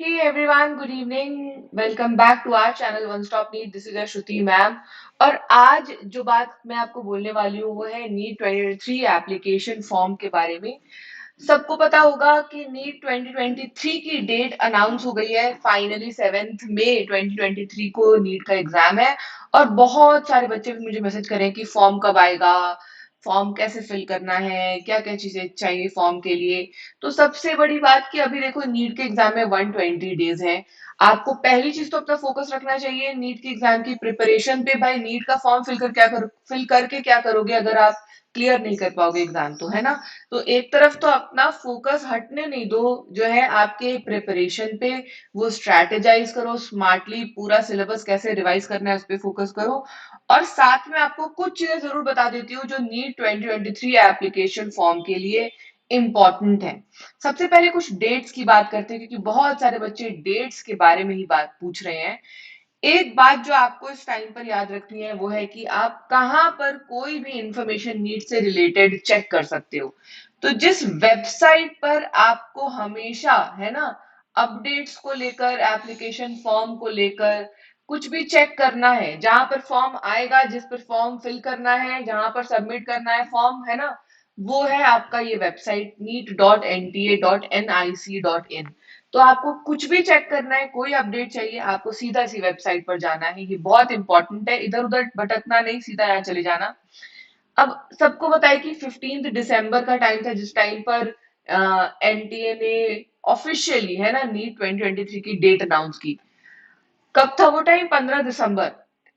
Hey everyone, good evening. Welcome back to our channel One Stop Neat. This is your Shruti ma'am. और आज जो बात मैं आपको बोलने वाली हूँ वो है नीट 2023 एप्लीकेशन फॉर्म के बारे में। सबको पता होगा कि नीट 2023 की डेट अनाउंस हो गई है। फाइनली 7 मई 2023 को नीट का एग्जाम है। और बहुत सारे बच्चे भी मुझे मैसेज करें कि फॉर्म कब आएगा, फॉर्म कैसे फिल करना है, क्या क्या चीजें चाहिए फॉर्म के लिए। तो सबसे बड़ी बात कि अभी देखो नीट के एग्जाम में 120 डेज है। आपको पहली चीज तो अपना फोकस रखना चाहिए नीट के एग्जाम की प्रिपरेशन पे। भाई नीट का फॉर्म फिल करके क्या करोगे अगर आप क्लियर नहीं कर पाओगे एग्जाम, तो है ना। तो एक तरफ तो अपना फोकस हटने नहीं दो, जो है आपके प्रिपरेशन पे वो स्ट्रैटेजाइज करो स्मार्टली। पूरा सिलेबस कैसे रिवाइज करना है उस पर फोकस करो। और साथ में आपको कुछ चीजें जरूर बता देती हूँ जो नीट 2023 एप्लीकेशन फॉर्म के लिए इम्पॉर्टेंट है। सबसे पहले कुछ डेट्स की बात करते हैं क्योंकि बहुत सारे बच्चे डेट्स के बारे में ही बात पूछ रहे हैं। एक बात जो आपको इस टाइम पर याद रखनी है वो है कि आप कहाँ पर कोई भी इंफॉर्मेशन नीट से रिलेटेड चेक कर सकते हो। तो जिस वेबसाइट पर आपको हमेशा, है ना, अपडेट्स को लेकर, एप्लीकेशन फॉर्म को लेकर कुछ भी चेक करना है, जहां पर फॉर्म आएगा, जिस पर फॉर्म फिल करना है, जहां पर सबमिट करना है फॉर्म, है ना, वो है आपका ये वेबसाइट neet.nta.nic.in। तो आपको कुछ भी चेक करना है, कोई अपडेट चाहिए, आपको सीधा इसी वेबसाइट पर जाना है। ये बहुत इंपॉर्टेंट है, इधर उधर भटकना नहीं, सीधा यहाँ चले जाना। अब सबको पता है कि 15 दिसंबर का टाइम था जिस टाइम पर एनटीए ने ऑफिशियली, है ना, नीट 2023 की डेट अनाउंस की। कब था वो टाइम? 15 दिसंबर।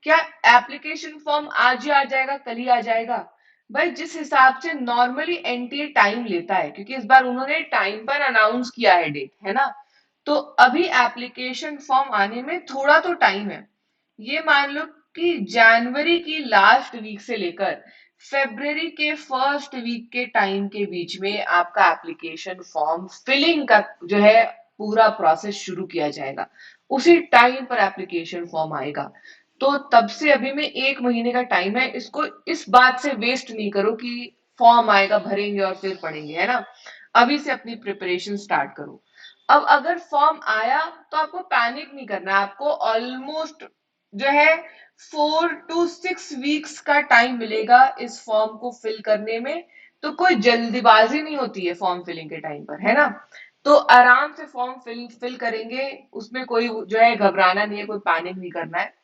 क्या एप्लीकेशन फॉर्म आज ही आ जाएगा, कल ही आ जाएगा? भाई जिस हिसाब से नॉर्मली एनटीए टाइम लेता है, क्योंकि इस बार उन्होंने टाइम पर अनाउंस किया है डेट, है ना, तो अभी एप्लीकेशन फॉर्म आने में थोड़ा तो टाइम है। ये मान लो कि जनवरी की लास्ट वीक से लेकर फेब्रवरी के फर्स्ट वीक के टाइम के बीच में आपका एप्लीकेशन फॉर्म फिलिंग का जो है पूरा प्रोसेस शुरू किया जाएगा। उसी टाइम पर एप्लीकेशन फॉर्म आएगा। तो तब से अभी में 1 महीने का टाइम है। इसको इस बात से वेस्ट नहीं करो कि फॉर्म आएगा भरेंगे और फिर पढ़ेंगे, है ना। अभी से अपनी प्रिपरेशन स्टार्ट करो। अब अगर फॉर्म आया तो आपको पैनिक नहीं करना है। आपको ऑलमोस्ट जो है 4 to 6 वीक्स का टाइम मिलेगा इस फॉर्म को फिल करने में। तो कोई जल्दीबाजी नहीं होती है फॉर्म फिलिंग के टाइम पर, है ना। तो आराम से फॉर्म फिल करेंगे, उसमें कोई जो है घबराना नहीं है, कोई पैनिक नहीं करना है।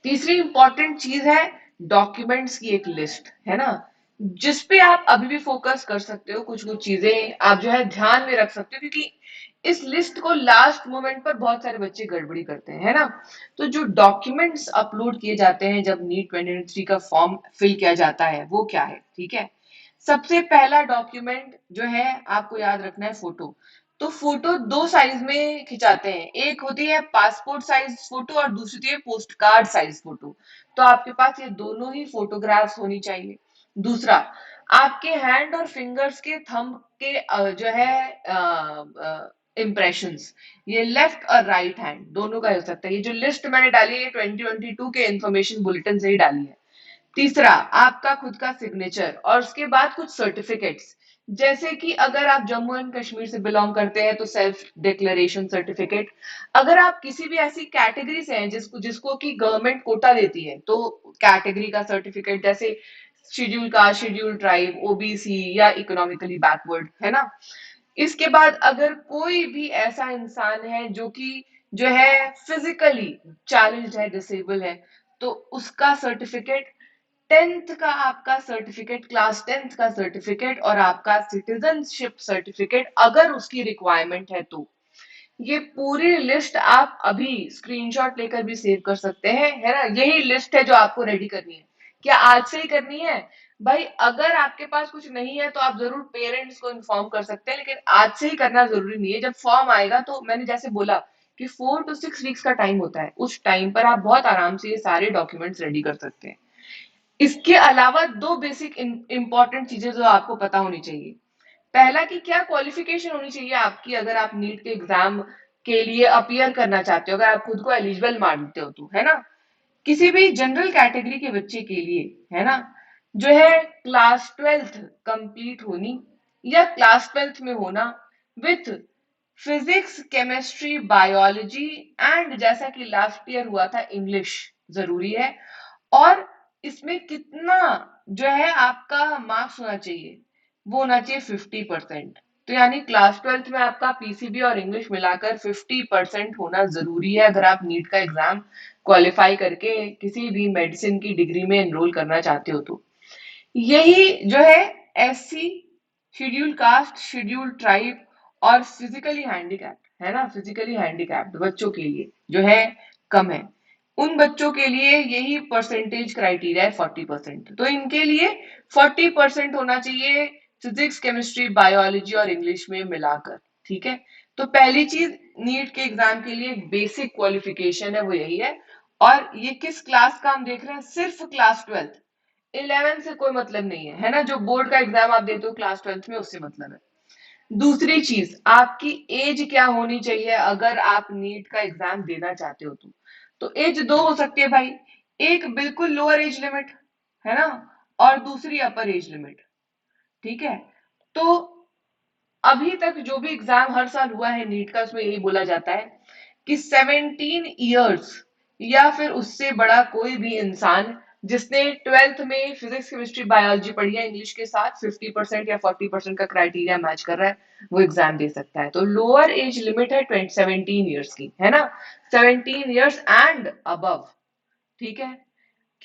तीसरी इंपॉर्टेंट चीज है डॉक्यूमेंट्स की एक लिस्ट, है ना, जिस पे आप अभी भी फोकस कर सकते हो। कुछ कुछ चीजें आप जो है ध्यान में रख सकते हो, क्योंकि इस लिस्ट को लास्ट मोमेंट पर बहुत सारे बच्चे गड़बड़ी करते हैं, है ना। तो जो डॉक्यूमेंट्स अपलोड किए जाते हैं जब नीट 2023 का फॉर्म फिल किया जाता है वो क्या है, ठीक है। सबसे पहला डॉक्यूमेंट जो है आपको याद रखना है फोटो। तो फोटो दो साइज में खिंचाते हैं, एक होती है पासपोर्ट साइज फोटो और दूसरी होती है पोस्ट कार्ड साइज फोटो। तो आपके पास ये दोनों ही फोटोग्राफ्स होनी चाहिए। दूसरा, आपके हैंड और फिंगर्स के थंब के जो है इम्प्रेशंस, ये लेफ्ट और राइट हैंड दोनों का हो सकता है। ये जो लिस्ट मैंने डाली है 2022 के इंफॉर्मेशन बुलेटिन से ही डाली है। तीसरा, आपका खुद का सिग्नेचर और उसके बाद कुछ सर्टिफिकेट्स, जैसे कि अगर आप जम्मू एंड कश्मीर से बिलोंग करते हैं तो सेल्फ डिक्लेरेशन सर्टिफिकेट। अगर आप किसी भी ऐसी कैटेगरी से हैं जिसको जिसको कि गवर्नमेंट कोटा देती है, तो कैटेगरी का सर्टिफिकेट, जैसे schedule caste, schedule tribe, OBC या इकोनॉमिकली बैकवर्ड, है ना। इसके बाद अगर कोई भी ऐसा इंसान है जो कि जो है फिजिकली चैलेंज्ड है, डिसेबल है, तो उसका सर्टिफिकेट, 10th का आपका सर्टिफिकेट, क्लास 10th का सर्टिफिकेट और आपका सिटीजनशिप सर्टिफिकेट अगर उसकी रिक्वायरमेंट है तो ये पूरी लिस्ट आप अभी स्क्रीनशॉट लेकर भी सेव कर सकते हैं, है ना। यही लिस्ट है जो आपको रेडी करनी है। क्या आज से ही करनी है? भाई अगर आपके पास कुछ नहीं है तो आप जरूर पेरेंट्स को इन्फॉर्म कर सकते हैं, लेकिन आज से ही करना जरूरी नहीं है। जब फॉर्म आएगा तो मैंने जैसे बोला कि 4 to 6 वीक्स का टाइम होता है, उस टाइम पर आप बहुत आराम से ये सारे डॉक्यूमेंट्स रेडी कर सकते हैं। इसके अलावा दो बेसिक इंपॉर्टेंट चीजें जो आपको पता होनी चाहिए। पहला, कि क्या क्वालिफिकेशन होनी चाहिए आपकी अगर आप नीट के एग्जाम के लिए अपियर करना चाहते हो, अगर आप खुद को एलिजिबल मानते हो तो, है ना। किसी भी जनरल कैटेगरी के बच्चे के लिए, है ना, जो है क्लास 12th कंप्लीट होनी या क्लास 12th में होना with physics, chemistry, biology and जैसा कि लास्ट ईयर हुआ था इंग्लिश जरूरी है। और इसमें कितना जो है आपका मार्क्स होना चाहिए, वो होना चाहिए 50%। तो यानी क्लास ट्वेल्थ में आपका पीसीबी और इंग्लिश मिलाकर 50% होना जरूरी है अगर आप नीट का एग्जाम क्वालिफाई करके किसी भी मेडिसिन की डिग्री में एनरोल करना चाहते हो तो। यही जो है SC, schedule caste, schedule tribe और फिजिकली हैंडीकैप्ड है ना, फिजिकली हैंडीकैप्ड बच्चों के लिए जो है कम है, उन बच्चों के लिए यही परसेंटेज क्राइटेरिया है 40%। तो इनके लिए 40% होना चाहिए फिजिक्स, केमिस्ट्री, बायोलॉजी और इंग्लिश में मिलाकर। ठीक है, तो पहली चीज नीट के एग्जाम के लिए बेसिक क्वालिफिकेशन है वो यही है। और ये किस क्लास का हम देख रहे हैं, सिर्फ क्लास ट्वेल्थ, 11 से कोई मतलब नहीं है, है ना। जो बोर्ड का एग्जाम आप देते हो क्लास ट्वेल्थ में उससे मतलब है। दूसरी चीज, आपकी एज क्या होनी चाहिए अगर आप नीट का एग्जाम देना चाहते हो तो एज दो हो सकती है भाई। एक बिल्कुल लोअर एज लिमिट, है ना, और दूसरी अपर एज लिमिट। ठीक है, तो अभी तक जो भी एग्जाम हर साल हुआ है नीट का उसमें यही बोला जाता है कि 17 इयर्स या फिर उससे बड़ा कोई भी इंसान जिसने ट्वेल्थ में फिजिक्स, केमिस्ट्री, बायोलॉजी पढ़ी है इंग्लिश के साथ 50% या 40% का क्राइटेरिया मैच कर रहा है वो एग्जाम दे सकता है। तो लोअर एज लिमिट है 17 ईयर्स की, है ना, 17 ईयर्स एंड अबव। ठीक है,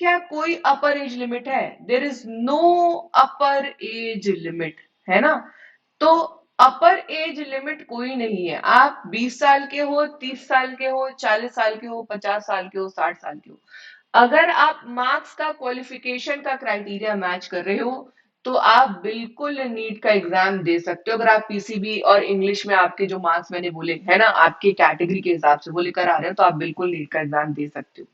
क्या कोई अपर एज लिमिट है? There is no upper age limit, है ना। तो अपर एज लिमिट कोई नहीं है, आप 20 साल के हो, 30 साल के हो, 40 साल के हो, 50 साल के हो, 60 साल के हो, अगर आप मार्क्स का क्वालिफिकेशन का क्राइटेरिया मैच कर रहे हो तो आप बिल्कुल नीट का एग्जाम दे सकते हो। अगर आप पीसीबी और इंग्लिश में आपके जो मार्क्स मैंने बोले है ना आपके कैटेगरी के हिसाब से वो लेकर आ रहे हो तो आप बिल्कुल नीट का एग्जाम दे सकते हो।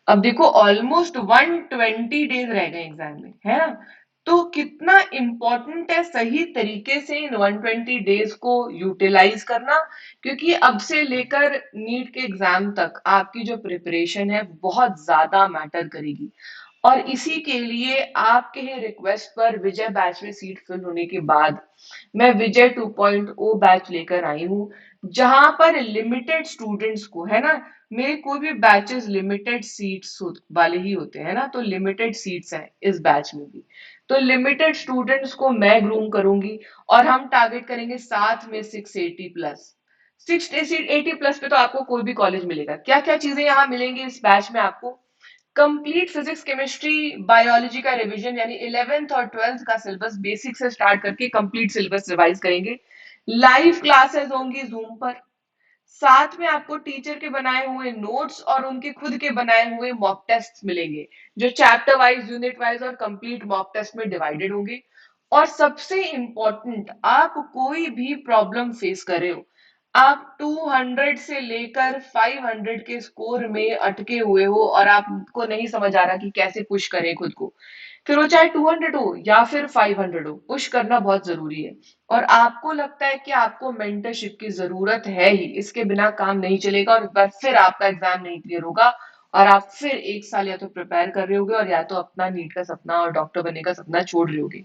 अब देखो ऑलमोस्ट 120 डेज रह गए एग्जाम में, है ना। तो कितना इंपॉर्टेंट है सही तरीके से इन 120 डेज को यूटिलाइज करना, क्योंकि अब से लेकर नीट के एग्जाम तक आपकी जो प्रिपरेशन है बहुत ज्यादा मैटर करेगी। और इसी के लिए आपके ही रिक्वेस्ट पर विजय बैच में सीट फिल होने के बाद मैं विजय 2.0 बैच लेकर आई हूँ, जहां पर लिमिटेड स्टूडेंट्स को, है ना, मेरे कोई भी बैचेस लिमिटेड सीट्स वाले ही होते हैं ना, तो लिमिटेड सीट्स हैं इस बैच में भी। तो लिमिटेड स्टूडेंट्स को मैं ग्रूम करूंगी और हम टारगेट करेंगे साथ में 680 प्लस। 680 प्लस पे तो आपको कोई भी कॉलेज मिलेगा। क्या क्या चीजें यहाँ मिलेंगी इस बैच में आपको? कंप्लीट फिजिक्स, केमिस्ट्री, बायोलॉजी का रिवीजन, यानी 11th और 12th का सिलेबस बेसिक से स्टार्ट करके कंप्लीट सिलेबस रिवाइज करेंगे। लाइव क्लासेस होंगी जूम पर, साथ में आपको टीचर के बनाए हुए नोट्स और उनके खुद के बनाए हुए मॉक टेस्ट मिलेंगे जो चैप्टर वाइज, यूनिट वाइज और कंप्लीट मॉक टेस्ट में डिवाइडेड होंगे। और सबसे इंपॉर्टेंट, आप कोई भी प्रॉब्लम फेस कर रहे हो, आप 200 से लेकर 500 के स्कोर में अटके हुए हो और आपको नहीं समझ आ रहा कि कैसे पुश करें खुद को, फिर वो चाहे 200 हो या फिर 500 हो, पुश करना बहुत जरूरी है। और आपको लगता है कि आपको मेंटरशिप की जरूरत है ही, इसके बिना काम नहीं चलेगा और इस बार फिर आपका एग्जाम नहीं क्लियर होगा और आप फिर एक साल या तो प्रिपेयर कर रहे होगे और या तो अपना नीट का सपना और डॉक्टर बनने का सपना छोड़ रहे होगे।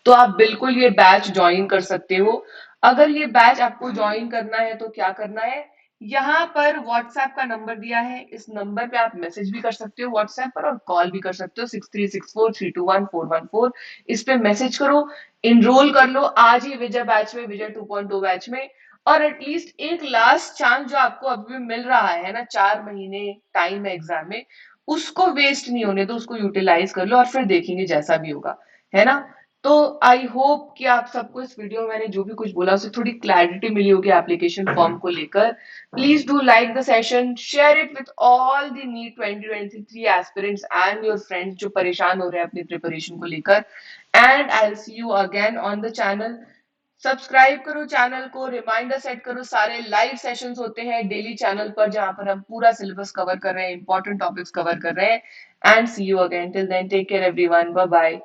तो आप बिल्कुल ये बैच ज्वाइन कर सकते हो। अगर ये बैच आपको ज्वाइन करना है तो क्या करना है, यहाँ पर व्हाट्सएप का नंबर दिया है, इस नंबर पे आप मैसेज भी कर सकते हो व्हाट्सएप पर और कॉल भी कर सकते हो 6364321414। इस पे मैसेज करो, इनरोल कर लो आज ही विजय बैच में, विजय 2.0 बैच में। और एटलीस्ट एक लास्ट चांस जो आपको अभी भी मिल रहा है ना, 4 महीने टाइम है एग्जाम में, उसको वेस्ट नहीं होने दो, उसको यूटिलाइज कर लो और फिर देखेंगे जैसा भी होगा, है ना। तो आई होप कि आप सबको इस वीडियो में मैंने जो भी कुछ बोला उससे थोड़ी क्लैरिटी मिली होगी एप्लीकेशन फॉर्म को लेकर। Please do like the session, share it with all the NEET 2023 aspirants and your friends जो परेशान हो रहे हैं अपनी प्रिपरेशन को लेकर। And I will see you again on the channel. Subscribe करो चैनल को, रिमाइंडर सेट करो, सारे लाइव सेशंस होते हैं डेली चैनल पर जहां पर हम पूरा सिलेबस कवर कर रहे हैं, इंपॉर्टेंट टॉपिक्स कवर कर रहे हैं। And see you again, till then take care everyone, bye bye.